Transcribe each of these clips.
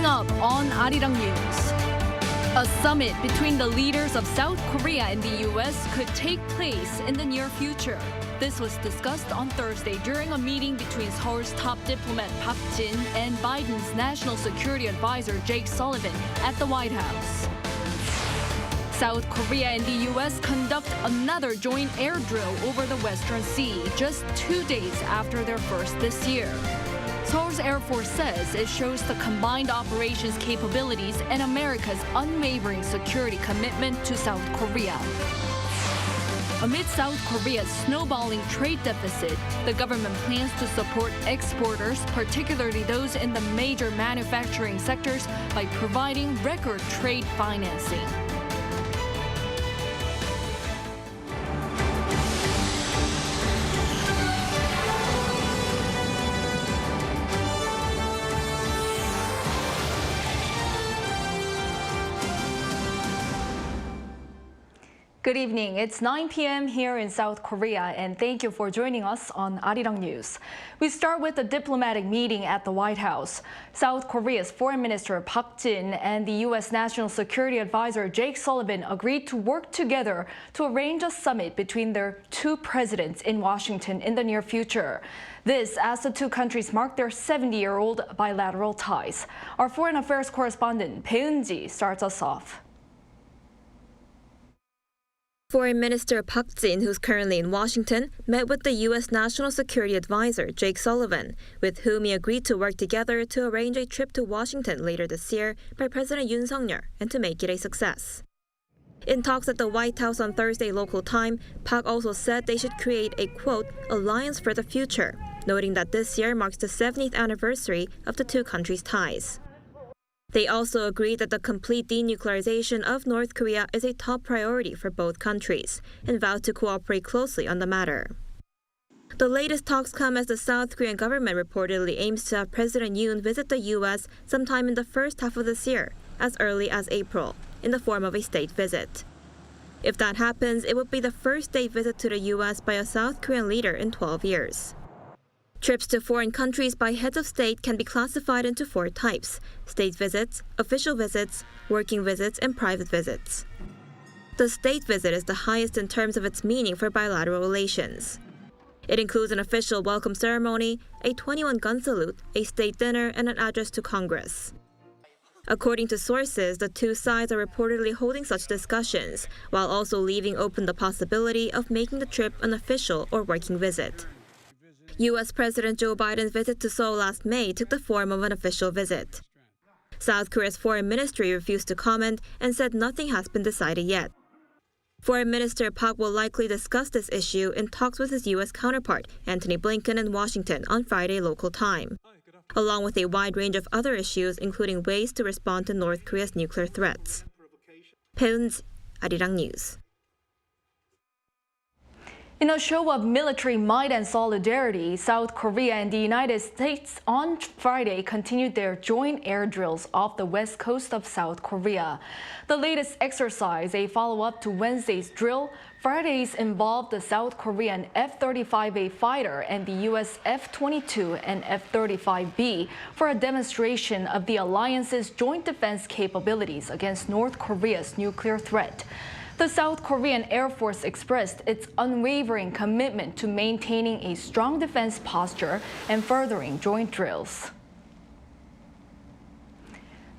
Coming up on Arirang News. A summit between the leaders of South Korea and the U.S. could take place in the near future. This was discussed on Thursday during a meeting between Seoul's top diplomat Park Jin and Biden's National Security Advisor Jake Sullivan at the White House. South Korea and the U.S. conduct another joint air drill over the Western Sea just 2 days after their first this year. Seoul's Air Force says it shows the combined operations capabilities and America's unwavering security commitment to South Korea. Amid South Korea's snowballing trade deficit, the government plans to support exporters, particularly those in the major manufacturing sectors, by providing record trade financing. Good evening. It's 9 p.m. here in South Korea, and thank you for joining us on Arirang News. We start with a diplomatic meeting at the White House. South Korea's Foreign Minister Park Jin and the U.S. National Security Advisor Jake Sullivan agreed to work together to arrange a summit between their two presidents in Washington in the near future. This as the two countries mark their 70-year-old bilateral ties. Our foreign affairs correspondent Bae Eun-ji starts us off. Foreign Minister Park Jin, who's currently in Washington, met with the U.S. National Security Advisor Jake Sullivan, with whom he agreed to work together to arrange a trip to Washington later this year by President Yoon and to make it a success. In talks at the White House on Thursday local time, Park also said they should create a, quote, alliance for the future, noting that this year marks the 70th anniversary of the two countries' ties. They also agreed that the complete denuclearization of North Korea is a top priority for both countries and vowed to cooperate closely on the matter. The latest talks come as the South Korean government reportedly aims to have President Yoon visit the U.S. sometime in the first half of this year, as early as April, in the form of a state visit. If that happens, it would be the first state visit to the U.S. by a South Korean leader in 12 years. Trips to foreign countries by heads of state can be classified into 4 types: state visits, official visits, working visits, and private visits. The state visit is the highest in terms of its meaning for bilateral relations. It includes an official welcome ceremony, a 21-gun salute, a state dinner, and an address to Congress. According to sources, the two sides are reportedly holding such discussions, while also leaving open the possibility of making the trip an official or working visit. U.S. President Joe Biden's visit to Seoul last May took the form of an official visit. South Korea's foreign ministry refused to comment and said nothing has been decided yet. Foreign Minister Park will likely discuss this issue in talks with his U.S. counterpart, Antony Blinken, in Washington on Friday local time, along with a wide range of other issues, including ways to respond to North Korea's nuclear threats. Bae Eun-ji, Arirang News. In a show of military might and solidarity, South Korea and the United States on Friday continued their joint air drills off the west coast of South Korea. The latest exercise, a follow-up to Wednesday's drill, Friday's involved the South Korean F-35A fighter and the U.S. F-22 and F-35B for a demonstration of the alliance's joint defense capabilities against North Korea's nuclear threat. The South Korean Air Force expressed its unwavering commitment to maintaining a strong defense posture and furthering joint drills.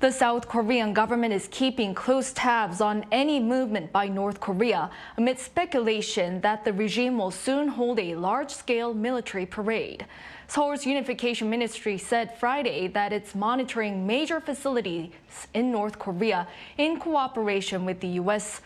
The South Korean government is keeping close tabs on any movement by North Korea amid speculation that the regime will soon hold a large-scale military parade. Seoul's Unification Ministry said Friday that it's monitoring major facilities in North Korea in cooperation with the U.S.,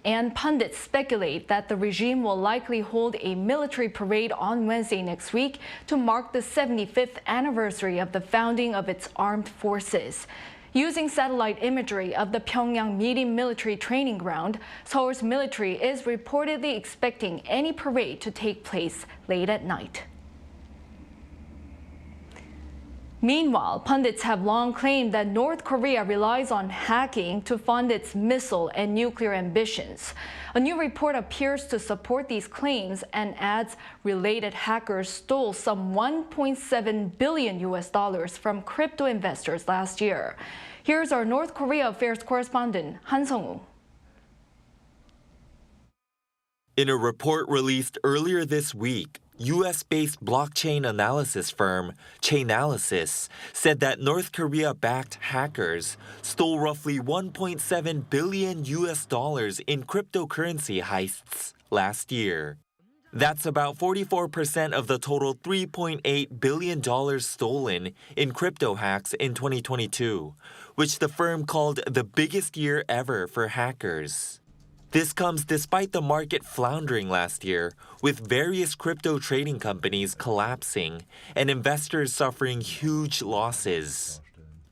and pundits speculate that the regime will likely hold a military parade on Wednesday next week to mark the 75th anniversary of the founding of its armed forces. Using satellite imagery of the Pyongyang Medium Military Training Ground, Seoul's military is reportedly expecting any parade to take place late at night. Meanwhile, pundits have long claimed that North Korea relies on hacking to fund its missile and nuclear ambitions. A new report appears to support these claims and adds related hackers stole some $1.7 billion from crypto investors last year. Here's our North Korea affairs correspondent, Han Sung-woo. In a report released earlier this week, U.S.-based blockchain analysis firm Chainalysis said that North Korea-backed hackers stole roughly $1.7 billion in cryptocurrency heists last year. That's about 44% of the total $3.8 billion stolen in crypto hacks in 2022, which the firm called the biggest year ever for hackers. This comes despite the market floundering last year, with various crypto trading companies collapsing and investors suffering huge losses.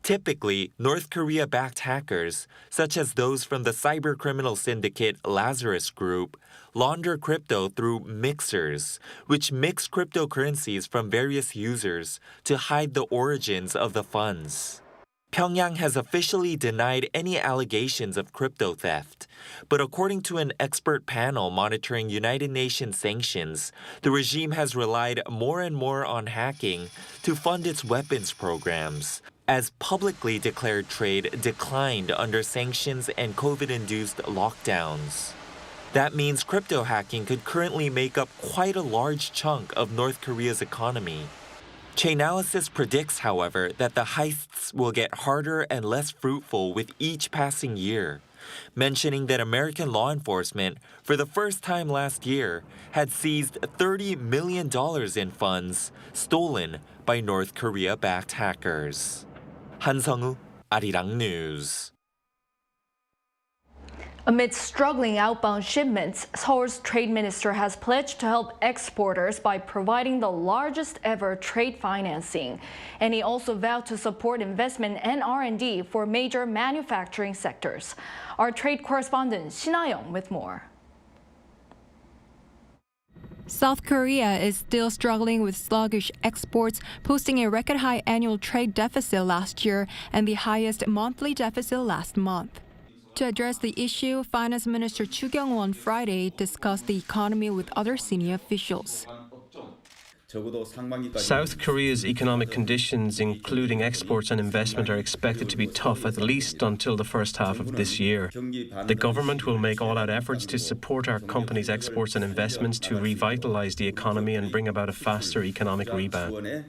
Typically, North Korea-backed hackers, such as those from the cybercriminal syndicate Lazarus Group, launder crypto through mixers, which mix cryptocurrencies from various users to hide the origins of the funds. Pyongyang has officially denied any allegations of crypto theft, but according to an expert panel monitoring United Nations sanctions, the regime has relied more and more on hacking to fund its weapons programs, as publicly declared trade declined under sanctions and COVID-induced lockdowns. That means crypto hacking could currently make up quite a large chunk of North Korea's economy. Chainalysis predicts, however, that the heists will get harder and less fruitful with each passing year, mentioning that American law enforcement, for the first time last year, had seized $30 million in funds stolen by North Korea-backed hackers. Han Sung-woo, Arirang News. Amid struggling outbound shipments, Seoul's trade minister has pledged to help exporters by providing the largest ever trade financing. And he also vowed to support investment and R&D for major manufacturing sectors. Our trade correspondent, Shin Ha-young with more. South Korea is still struggling with sluggish exports, posting a record high annual trade deficit last year and the highest monthly deficit last month. To address the issue, Finance Minister Chu Kyung-woo on Friday discussed the economy with other senior officials. South Korea's economic conditions, including exports and investment, are expected to be tough at least until the first half of this year. The government will make all-out efforts to support our company's exports and investments to revitalize the economy and bring about a faster economic rebound.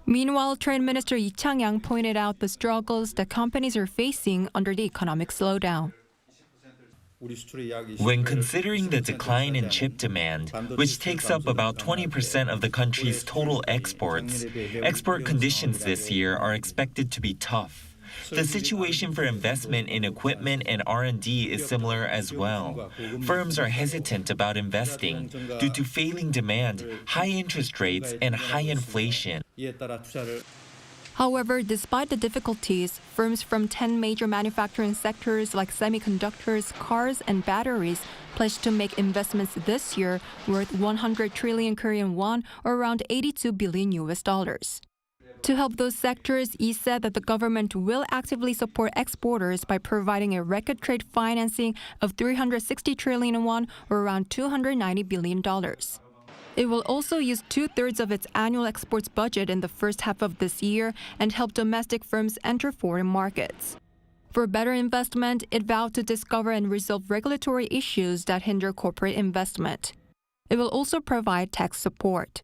Meanwhile, Trade Minister Lee Chang-yang pointed out the struggles that companies are facing under the economic slowdown. When considering the decline in chip demand, which takes up about 20% of the country's total exports, export conditions this year are expected to be tough. The situation for investment in equipment and R&D is similar as well. Firms are hesitant about investing due to failing demand, high interest rates, and high inflation. However, despite the difficulties, firms from 10 major manufacturing sectors like semiconductors, cars, and batteries pledged to make investments this year worth 100 trillion Korean won, or around $82 billion. To help those sectors, Lee said that the government will actively support exporters by providing a record trade financing of 360 trillion won, or around $290 billion. It will also use 2/3 of its annual exports budget in the first half of this year and help domestic firms enter foreign markets. For better investment, it vowed to discover and resolve regulatory issues that hinder corporate investment. It will also provide tax support.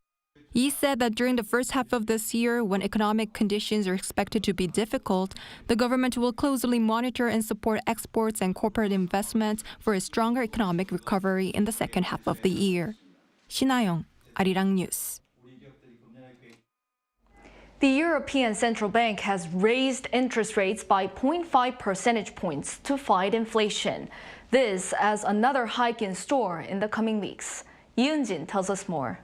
He said that during the first half of this year, when economic conditions are expected to be difficult, the government will closely monitor and support exports and corporate investments for a stronger economic recovery in the second half of the year. Shin Ha-young, Arirang News. The European Central Bank has raised interest rates by 0.5 percentage points to fight inflation. This as another hike in store in the coming weeks. Yoon tells us more.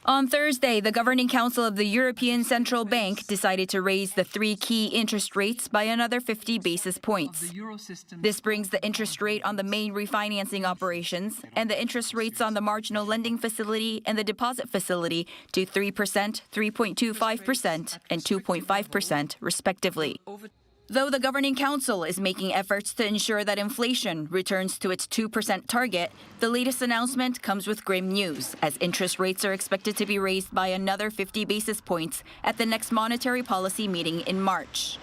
On Thursday, the Governing Council of the European Central Bank decided to raise the three key interest rates by another 50 basis points. This brings the interest rate on the main refinancing operations and the interest rates on the marginal lending facility and the deposit facility to 3%, 3.25%, and 2.5%, respectively. Though the Governing Council is making efforts to ensure that inflation returns to its 2% target, the latest announcement comes with grim news, as interest rates are expected to be raised by another 50 basis points at the next monetary policy meeting in March.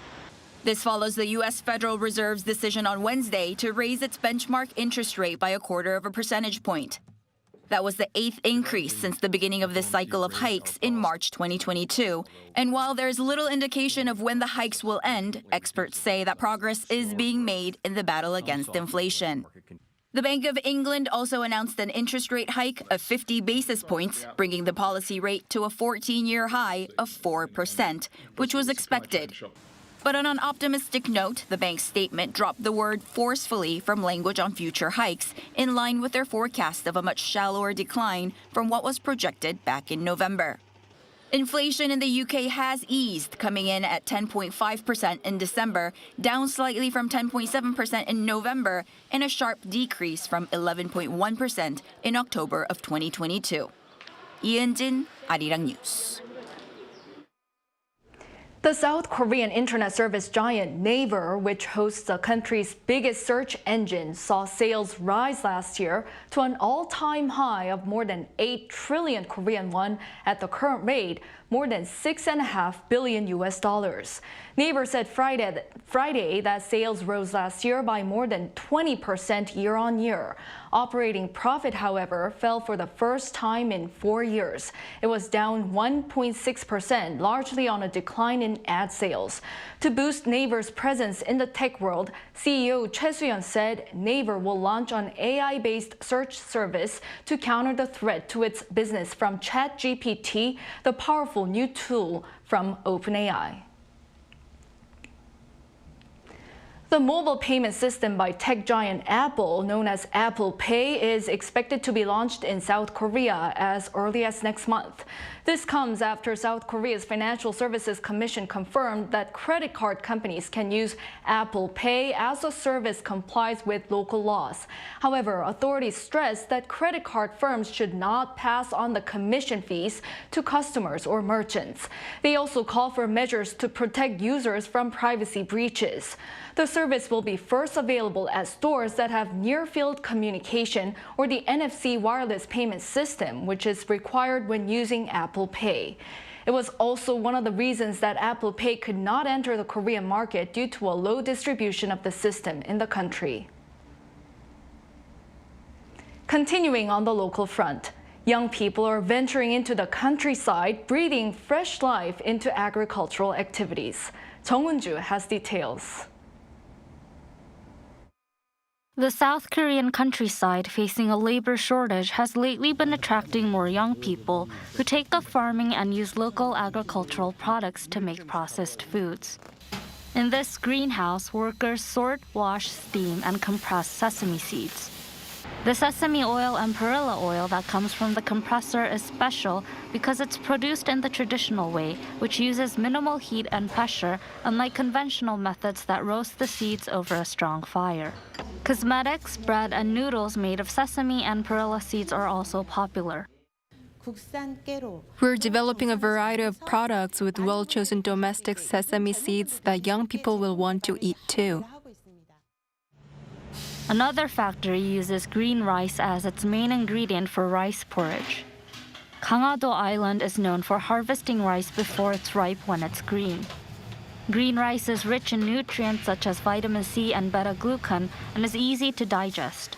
This follows the U.S. Federal Reserve's decision on Wednesday to raise its benchmark interest rate by 0.25 percentage point. That was the 8th increase since the beginning of this cycle of hikes in March 2022. And while there's little indication of when the hikes will end, experts say that progress is being made in the battle against inflation. The Bank of England also announced an interest rate hike of 50 basis points, bringing the policy rate to a 14-year high of 4%, which was expected. But on an optimistic note, the bank's statement dropped the word forcefully from language on future hikes, in line with their forecast of a much shallower decline from what was projected back in November. Inflation in the UK has eased, coming in at 10.5% in December, down slightly from 10.7% in November, and a sharp decrease from 11.1% in October of 2022. 이은진, Arirang News. The South Korean internet service giant Naver, which hosts the country's biggest search engine, saw sales rise last year to an all-time high of more than 8 trillion Korean won at the current rate, more than $6.5 billion. Naver said Friday that sales rose last year by more than 20% year-on-year. Operating profit, however, fell for the first time in 4 years. It was down 1.6%, largely on a decline in ad sales. To boost Naver's presence in the tech world, CEO Choi Soo-yeon said Naver will launch an AI-based search service to counter the threat to its business from ChatGPT, the powerful new tool from OpenAI. The mobile payment system by tech giant Apple, known as Apple Pay, is expected to be launched in South Korea as early as next month. This comes after South Korea's Financial Services Commission confirmed that credit card companies can use Apple Pay as the service complies with local laws. However, authorities stress that credit card firms should not pass on the commission fees to customers or merchants. They also call for measures to protect users from privacy breaches. The service will be first available at stores that have near-field communication or the NFC wireless payment system, which is required when using Apple Pay. It was also one of the reasons that Apple Pay could not enter the Korean market due to a low distribution of the system in the country. Continuing on the local front, young people are venturing into the countryside, breathing fresh life into agricultural activities. Jung Won-ju has details. The South Korean countryside, facing a labor shortage, has lately been attracting more young people who take up farming and use local agricultural products to make processed foods. In this greenhouse, workers sort, wash, steam, and compress sesame seeds. The sesame oil and perilla oil that comes from the compressor is special because it's produced in the traditional way, which uses minimal heat and pressure, unlike conventional methods that roast the seeds over a strong fire. Cosmetics, bread, and noodles made of sesame and perilla seeds are also popular. We're developing a variety of products with well-chosen domestic sesame seeds that young people will want to eat too. Another factory uses green rice as its main ingredient for rice porridge. Gangado Island is known for harvesting rice before it's ripe when it's green. Green rice is rich in nutrients such as vitamin C and beta-glucan and is easy to digest.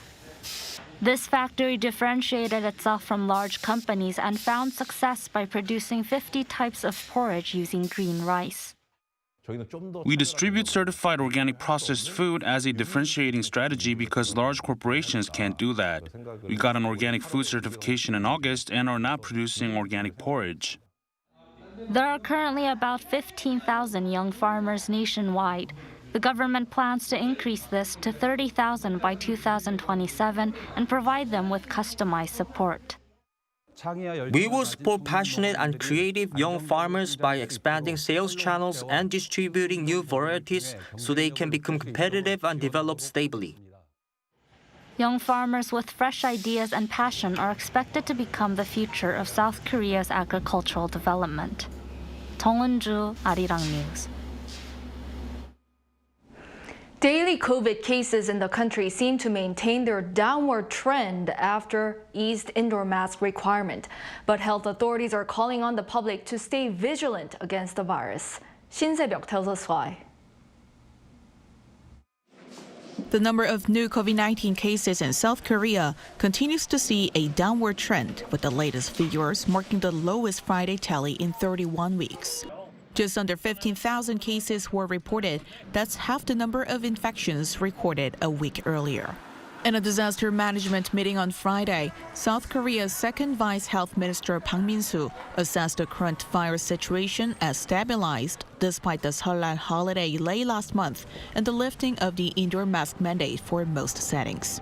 This factory differentiated itself from large companies and found success by producing 50 types of porridge using green rice. We distribute certified organic processed food as a differentiating strategy because large corporations can't do that. We got an organic food certification in August and are now producing organic porridge. There are currently about 15,000 young farmers nationwide. The government plans to increase this to 30,000 by 2027 and provide them with customized support. We will support passionate and creative young farmers by expanding sales channels and distributing new varieties so they can become competitive and develop stably. Young farmers with fresh ideas and passion are expected to become the future of South Korea's agricultural development. 정은주, Arirang News. Daily COVID cases in the country seem to maintain their downward trend after eased indoor mask requirement. But health authorities are calling on the public to stay vigilant against the virus. Shin Se-byuk tells us why. The number of new COVID-19 cases in South Korea continues to see a downward trend, with the latest figures marking the lowest Friday tally in 31 weeks. Just under 15,000 cases were reported. That's half the number of infections recorded a week earlier. In a disaster management meeting on Friday, South Korea's second Vice Health Minister Park Min-soo assessed the current virus situation as stabilized despite the Seollal holiday late last month and the lifting of the indoor mask mandate for most settings.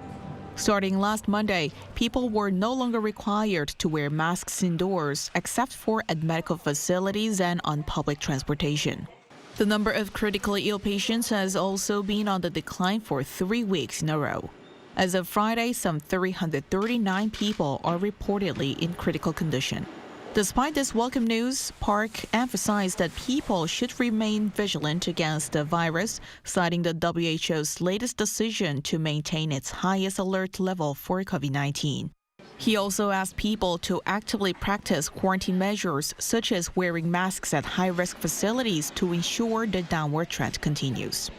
Starting last Monday, people were no longer required to wear masks indoors except for at medical facilities and on public transportation. The number of critically ill patients has also been on the decline for 3 weeks in a row. As of Friday, some 339 people are reportedly in critical condition. Despite this welcome news, Park emphasized that people should remain vigilant against the virus, citing the WHO's latest decision to maintain its highest alert level for COVID-19. He also asked people to actively practice quarantine measures, such as wearing masks at high-risk facilities, to ensure the downward trend continues.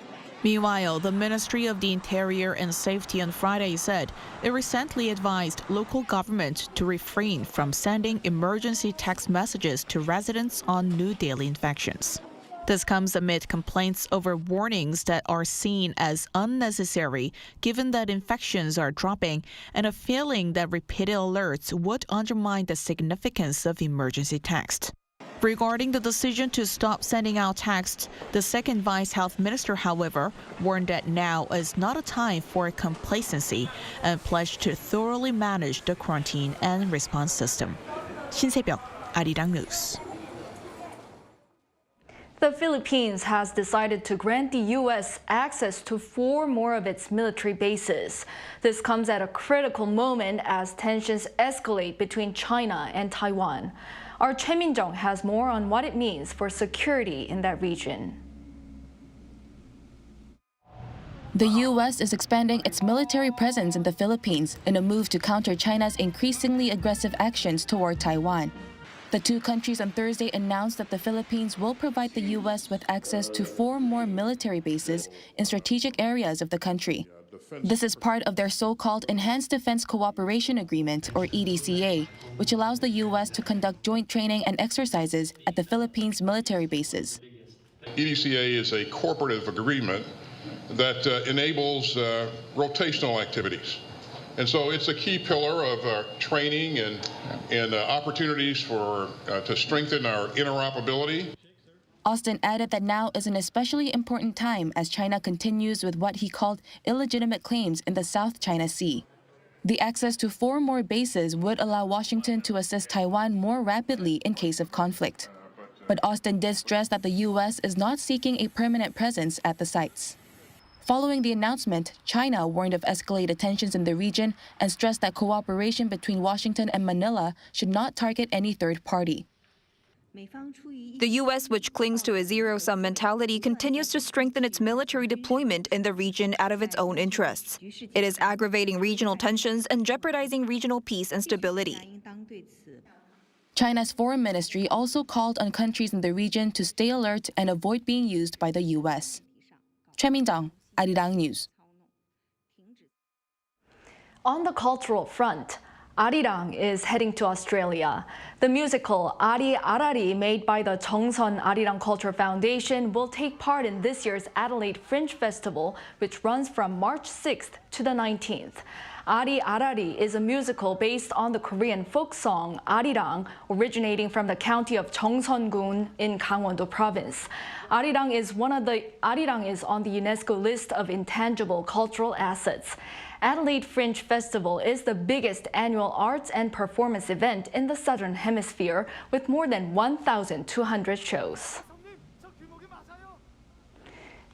Meanwhile, the Ministry of the Interior and Safety on Friday said it recently advised local government to refrain from sending emergency text messages to residents on new daily infections. This comes amid complaints over warnings that are seen as unnecessary given that infections are dropping and a feeling that repeated alerts would undermine the significance of emergency text. Regarding the decision to stop sending out texts, the second Vice Health Minister, however, warned that now is not a time for complacency and pledged to thoroughly manage the quarantine and response system. Shin Se-byuk, Arirang News. The Philippines has decided to grant the U.S. access to 4 more of its military bases. This comes at a critical moment as tensions escalate between China and Taiwan. Our Choi Min-jung has more on what it means for security in that region. The U.S. is expanding its military presence in the Philippines in a move to counter China's increasingly aggressive actions toward Taiwan. The two countries on Thursday announced that the Philippines will provide the U.S. with access to 4 more military bases in strategic areas of the country. This is part of their so-called Enhanced Defense Cooperation Agreement, or EDCA, which allows the U.S. to conduct joint training and exercises at the Philippines' military bases. EDCA is a cooperative agreement that enables rotational activities. And so it's a key pillar of training and opportunities to strengthen our interoperability. Austin added that now is an especially important time as China continues with what he called illegitimate claims in the South China Sea. The access to 4 more bases would allow Washington to assist Taiwan more rapidly in case of conflict. But Austin did stress that the U.S. is not seeking a permanent presence at the sites. Following the announcement, China warned of escalated tensions in the region and stressed that cooperation between Washington and Manila should not target any third party. The U.S., which clings to a zero-sum mentality, continues to strengthen its military deployment in the region out of its own interests. It is aggravating regional tensions and jeopardizing regional peace and stability. China's foreign ministry also called on countries in the region to stay alert and avoid being used by the U.S. Choi Min-jung, Arirang News. On the cultural front, Arirang is heading to Australia. The musical Ari Arari, made by the Jeongseon Arirang Culture Foundation, will take part in this year's Adelaide Fringe Festival, which runs from March 6th to the 19th. Ari Arari is a musical based on the Korean folk song Arirang, originating from the county of Cheongseon-gun in Gangwon-do province. Arirang is on the UNESCO list of intangible cultural assets. Adelaide Fringe Festival is the biggest annual arts and performance event in the Southern Hemisphere, with more than 1,200 shows.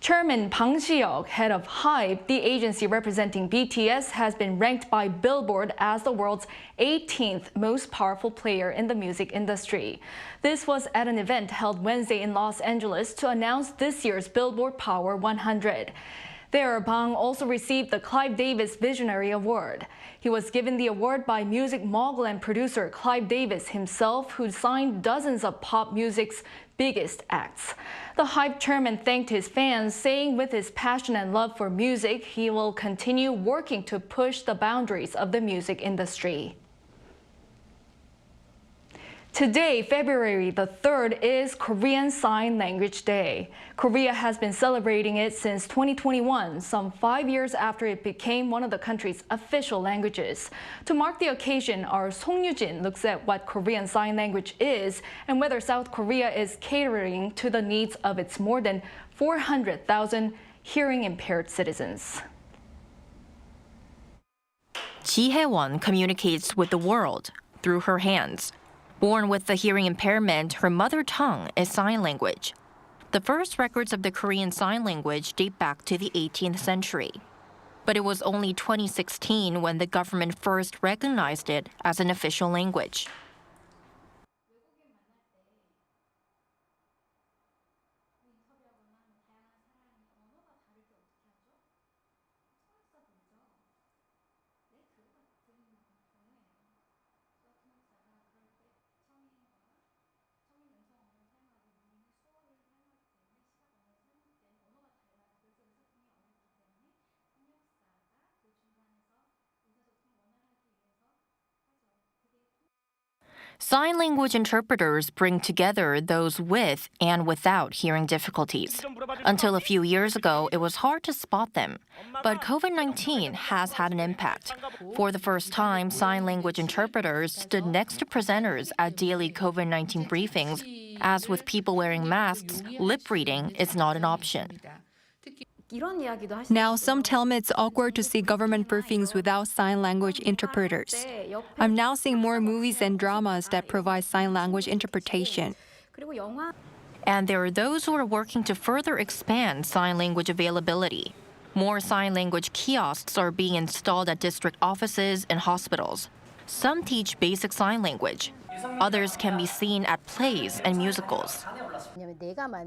Chairman Bang Si-hyuk, head of HYBE, the agency representing BTS, has been ranked by Billboard as the world's 18th most powerful player in the music industry. This was at an event held Wednesday in Los Angeles to announce this year's Billboard Power 100. There, Bang also received the Clive Davis Visionary Award. He was given the award by music mogul and producer Clive Davis himself, who signed dozens of pop music's biggest acts. The HYBE chairman thanked his fans, saying with his passion and love for music, he will continue working to push the boundaries of the music industry. Today, February the 3rd, is Korean Sign Language Day. Korea has been celebrating it since 2021, some 5 years after it became one of the country's official languages. To mark the occasion, our Song Yoo-jin looks at what Korean Sign Language is and whether South Korea is catering to the needs of its more than 400,000 hearing-impaired citizens. Ji Hae-won communicates with the world through her hands. Born with the hearing impairment, her mother tongue is sign language. The first records of the Korean Sign Language date back to the 18th century. But it was only 2016 when the government first recognized it as an official language. Sign language interpreters bring together those with and without hearing difficulties. Until a few years ago, it was hard to spot them. But COVID-19 has had an impact. For the first time, sign language interpreters stood next to presenters at daily COVID-19 briefings. As with people wearing masks, lip reading is not an option. Now, some tell me it's awkward to see government briefings without sign language interpreters. I'm now seeing more movies and dramas that provide sign language interpretation. And there are those who are working to further expand sign language availability. More sign language kiosks are being installed at district offices and hospitals. Some teach basic sign language. Others can be seen at plays and musicals.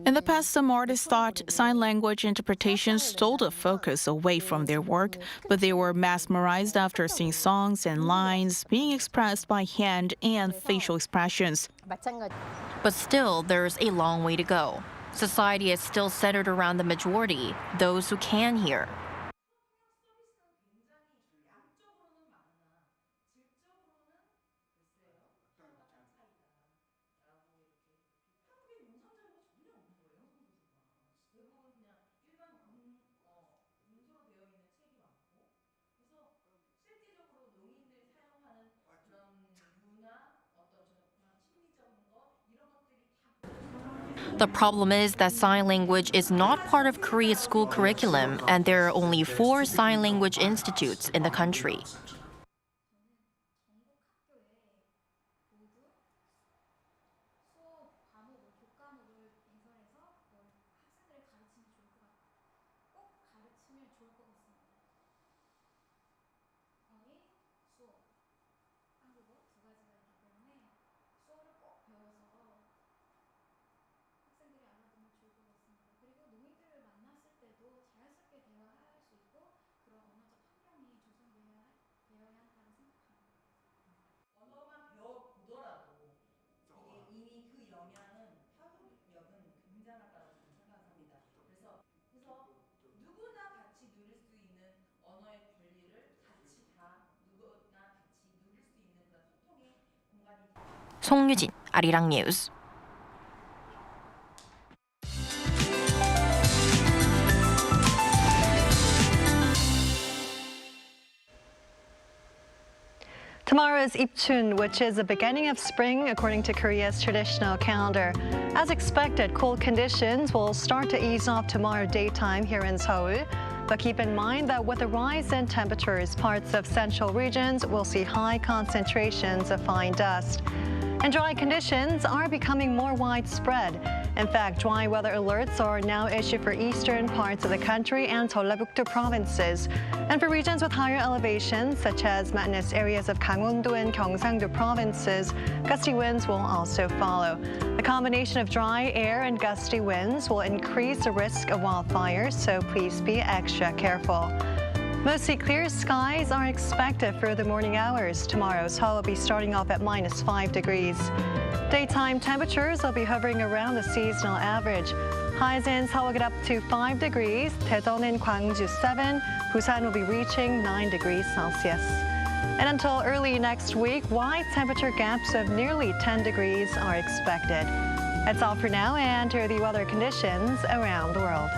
In the past, some artists thought sign language interpretation stole the focus away from their work, but they were mesmerized after seeing songs and lines being expressed by hand and facial expressions. But still, there's a long way to go. Society is still centered around the majority, those who can hear. The problem is that sign language is not part of Korea's school curriculum, and there are only 4 sign language institutes in the country. 송유진, 아리랑 뉴스. Tomorrow is Ipchun, which is the beginning of spring according to Korea's traditional calendar. As expected, cool conditions will start to ease off tomorrow daytime here in Seoul. But keep in mind that with the rise in temperatures, parts of central regions will see high concentrations of fine dust. And dry conditions are becoming more widespread. In fact, dry weather alerts are now issued for eastern parts of the country and Jeollabuk-do provinces. And for regions with higher elevations, such as mountainous areas of Gangwon-do and Gyeongsang-do provinces, gusty winds will also follow. The combination of dry air and gusty winds will increase the risk of wildfires, so please be extra careful. Mostly clear skies are expected for the morning hours. Tomorrow, Seoul will be starting off at -5 degrees. Daytime temperatures will be hovering around the seasonal average. Highs in Seoul will get up to 5 degrees. Daejeon and Gwangju 7. Busan will be reaching 9 degrees Celsius. And until early next week, wide temperature gaps of nearly 10 degrees are expected. That's all for now, and here are the weather conditions around the world.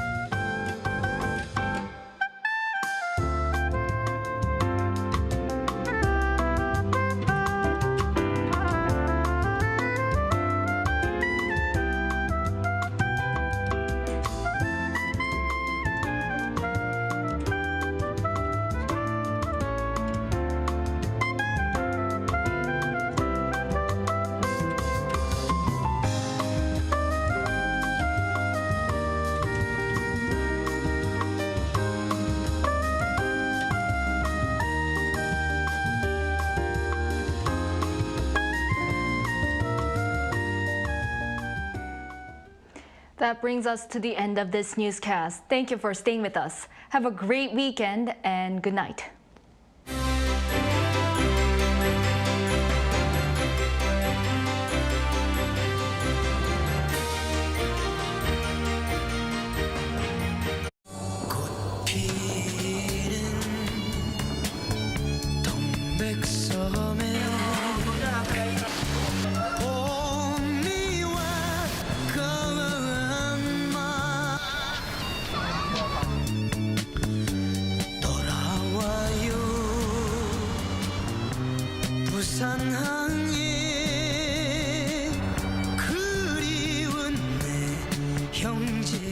That brings us to the end of this newscast. Thank you for staying with us. Have a great weekend and good night. 부산 항